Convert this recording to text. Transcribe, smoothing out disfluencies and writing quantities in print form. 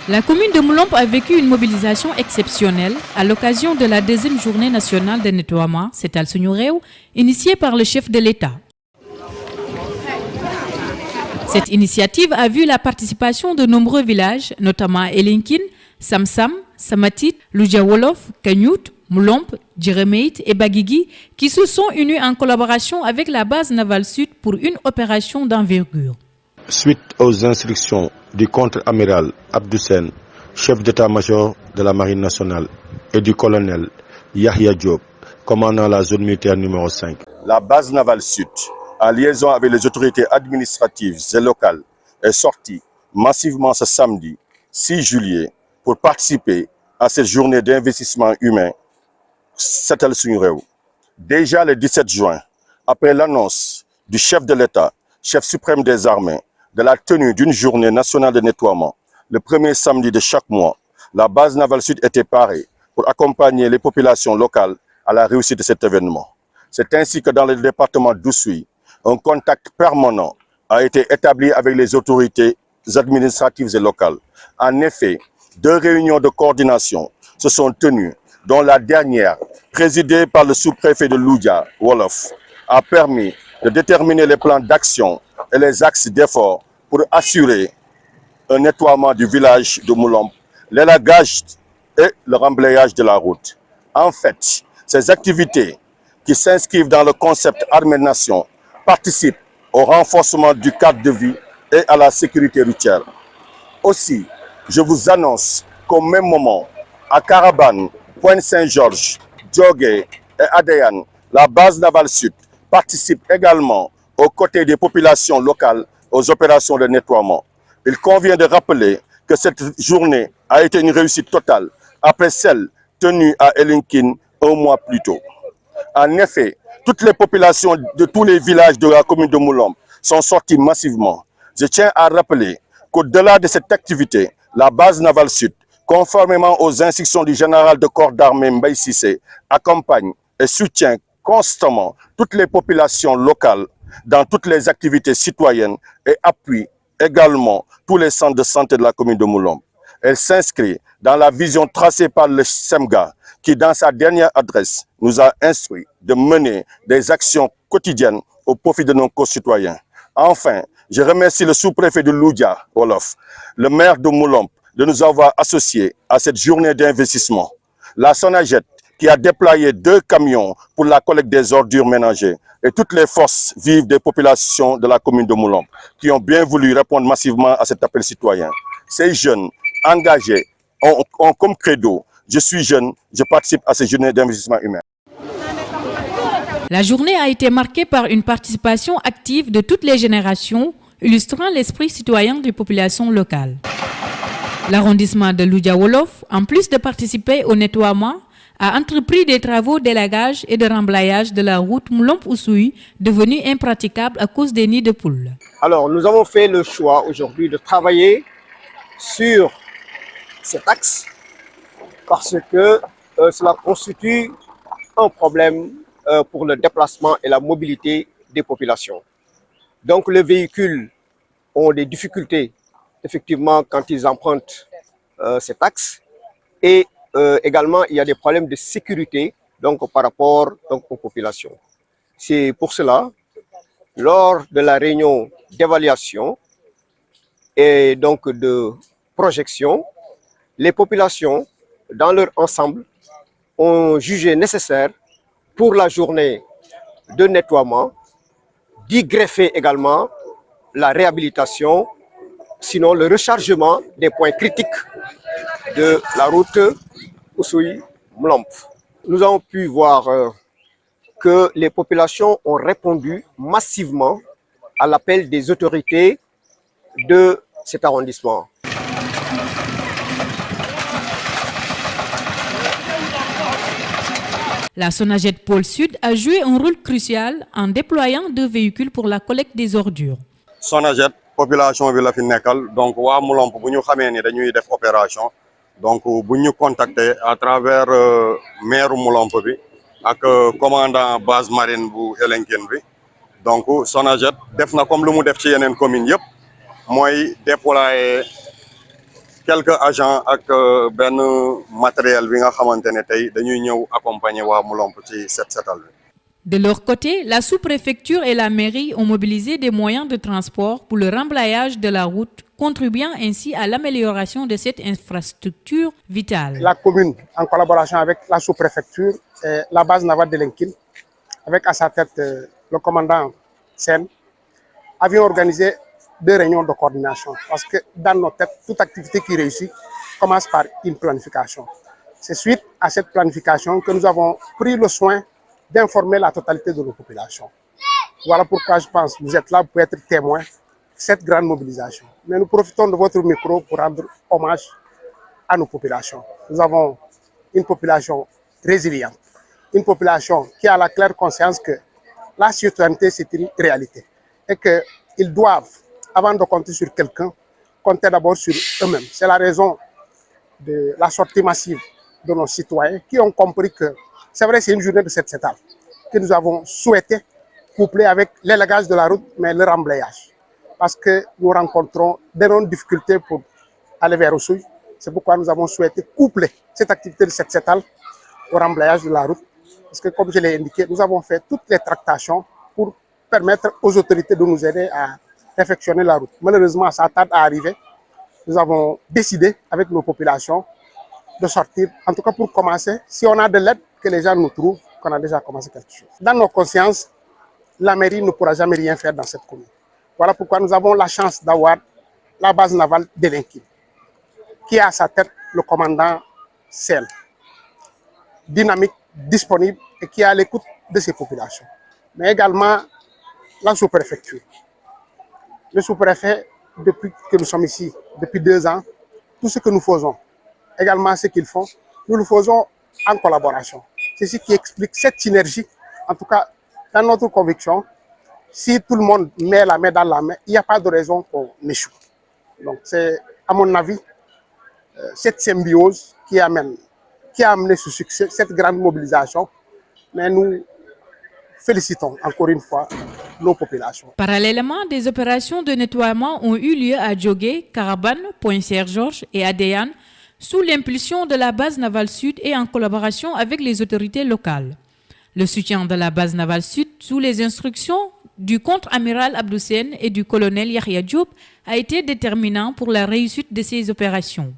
La commune de Moulomp a vécu une mobilisation exceptionnelle à l'occasion de la deuxième journée nationale de nettoiement, c'est Al Sunureu, initiée par le chef de l'État. Cette initiative a vu la participation de nombreux villages, notamment Elinkin, Samsam, Samatit, Lujawolof, Kanyut, Moulomp, Djiremeit et Bagigi, qui se sont unis en collaboration avec la base navale sud pour une opération d'envergure. Suite aux instructions du contre-amiral Abdoussen, chef d'état-major de la Marine nationale, et du colonel Yahya Diop, commandant la zone militaire numéro 5, la base navale sud, en liaison avec les autorités administratives et locales, est sortie massivement ce samedi 6 juillet pour participer à cette journée d'investissement humain Setal Sunureu. Déjà le 17 juin, après l'annonce du chef de l'État, chef suprême des armées, de la tenue d'une journée nationale de nettoiement, le premier samedi de chaque mois, la base navale sud était parée pour accompagner les populations locales à la réussite de cet événement. C'est ainsi que dans le département d'Oussouye, un contact permanent a été établi avec les autorités administratives et locales. En effet, 2 réunions de coordination se sont tenues, dont la dernière, présidée par le sous-préfet de Loudia, Wolof, a permis de déterminer les plans d'action et les axes d'effort pour assurer un nettoiement du village de Moulomp, l'élagage et le remblayage de la route. En fait, ces activités qui s'inscrivent dans le concept Armée-Nation participent au renforcement du cadre de vie et à la sécurité routière. Aussi, je vous annonce qu'au même moment, à Carabane, Pointe-Saint-Georges, Djogé et Adéane, la base navale sud participe également aux côtés des populations locales aux opérations de nettoiement. Il convient de rappeler que cette journée a été une réussite totale après celle tenue à Elinkin un mois plus tôt. En effet, toutes les populations de tous les villages de la commune de Moulomp sont sorties massivement. Je tiens à rappeler qu'au-delà de cette activité, la base navale sud, conformément aux instructions du général de corps d'armée Mbaye Cissé, accompagne et soutient constamment toutes les populations locales dans toutes les activités citoyennes et appuie également tous les centres de santé de la commune de Moulomp. Elle s'inscrit dans la vision tracée par le SEMGA qui, dans sa dernière adresse, nous a instruit de mener des actions quotidiennes au profit de nos concitoyens. Enfin, je remercie le sous-préfet de Loudia, Wolof, le maire de Moulomp, de nous avoir associés à cette journée d'investissement. La Sonaget, qui a déployé 2 camions pour la collecte des ordures ménagères, et toutes les forces vives des populations de la commune de Moulomp, qui ont bien voulu répondre massivement à cet appel citoyen. Ces jeunes engagés ont comme credo « Je suis jeune, je participe à ces journées d'investissement humain ». La journée a été marquée par une participation active de toutes les générations, illustrant l'esprit citoyen des populations locales. L'arrondissement de Loudia Wolof, en plus de participer au nettoiement, a entrepris des travaux d'élagage et de remblayage de la route Moulomp-Oussouye, devenue impraticable à cause des nids de poules. Alors, nous avons fait le choix aujourd'hui de travailler sur cet axe parce que cela constitue un problème pour le déplacement et la mobilité des populations. Donc, les véhicules ont des difficultés, effectivement, quand ils empruntent cet axe. Et également, il y a des problèmes de sécurité donc, par rapport donc, aux populations. C'est pour cela, lors de la réunion d'évaluation et donc de projection, les populations, dans leur ensemble, ont jugé nécessaire pour la journée de nettoiement d'y greffer également la réhabilitation, sinon le rechargement des points critiques de la route Oussouye-Moulomp. Nous avons pu voir que les populations ont répondu massivement à l'appel des autorités de cet arrondissement. La Sonaget Pôle Sud a joué un rôle crucial en déployant 2 véhicules pour la collecte des ordures. Sonaget, population bi la fi nekkal, donc waa Moulomp bu ñu xamee ni dañuy def opération, donc bu ñu contacter à travers maire Moulomp bi ak commandant base marine bu Elenken bi. Donc Sonaget def na comme lu mu def ci yeneen commune yëpp mooy déployer quelques agents ak ben matériel bi nga xamantene tay dañuy ñëw accompagner wa Moulomp ci set setal bi. De leur côté, la sous-préfecture et la mairie ont mobilisé des moyens de transport pour le remblayage de la route, contribuant ainsi à l'amélioration de cette infrastructure vitale. La commune, en collaboration avec la sous-préfecture et la base navale de Lenkin, avec à sa tête le commandant Sen, avions organisé 2 réunions de coordination. Parce que dans nos têtes, toute activité qui réussit commence par une planification. C'est suite à cette planification que nous avons pris le soin d'informer la totalité de nos populations. Voilà pourquoi je pense que vous êtes là pour être témoin de cette grande mobilisation. Mais nous profitons de votre micro pour rendre hommage à nos populations. Nous avons une population résiliente, une population qui a la claire conscience que la citoyenneté, c'est une réalité et qu'ils doivent, avant de compter sur quelqu'un, compter d'abord sur eux-mêmes. C'est la raison de la sortie massive de nos citoyens qui ont compris que c'est vrai, c'est une journée de cette sétale que nous avons souhaité coupler avec l'élagage de la route, mais le remblayage. Parce que nous rencontrons d'énormes difficultés pour aller vers Oussouye. C'est pourquoi nous avons souhaité coupler cette activité de cette sétale au remblayage de la route. Parce que, comme je l'ai indiqué, nous avons fait toutes les tractations pour permettre aux autorités de nous aider à réfectionner la route. Malheureusement, ça tarde à arriver. Nous avons décidé, avec nos populations, de sortir, en tout cas pour commencer, si on a de l'aide, que les gens nous trouvent, qu'on a déjà commencé quelque chose. Dans nos consciences, la mairie ne pourra jamais rien faire dans cette commune. Voilà pourquoi nous avons la chance d'avoir la base navale de Lenkin, qui a à sa tête le commandant Sel, dynamique, disponible et qui est à l'écoute de ses populations. Mais également la sous-préfecture. Le sous-préfet, depuis que nous sommes ici, depuis 2 ans, tout ce que nous faisons, également ce qu'ils font, nous le faisons en collaboration. C'est ce qui explique cette synergie. En tout cas, dans notre conviction, si tout le monde met la main dans la main, il n'y a pas de raison qu'on échoue. Donc c'est, à mon avis, cette symbiose qui a amené ce succès, cette grande mobilisation. Mais nous félicitons encore une fois nos populations. Parallèlement, des opérations de nettoiement ont eu lieu à Djogé, Carabane, Pointe-Saint-Georges et Adéane, sous l'impulsion de la base navale sud et en collaboration avec les autorités locales. Le soutien de la base navale sud sous les instructions du contre-amiral Abdou Sène et du colonel Yahya Diop a été déterminant pour la réussite de ces opérations.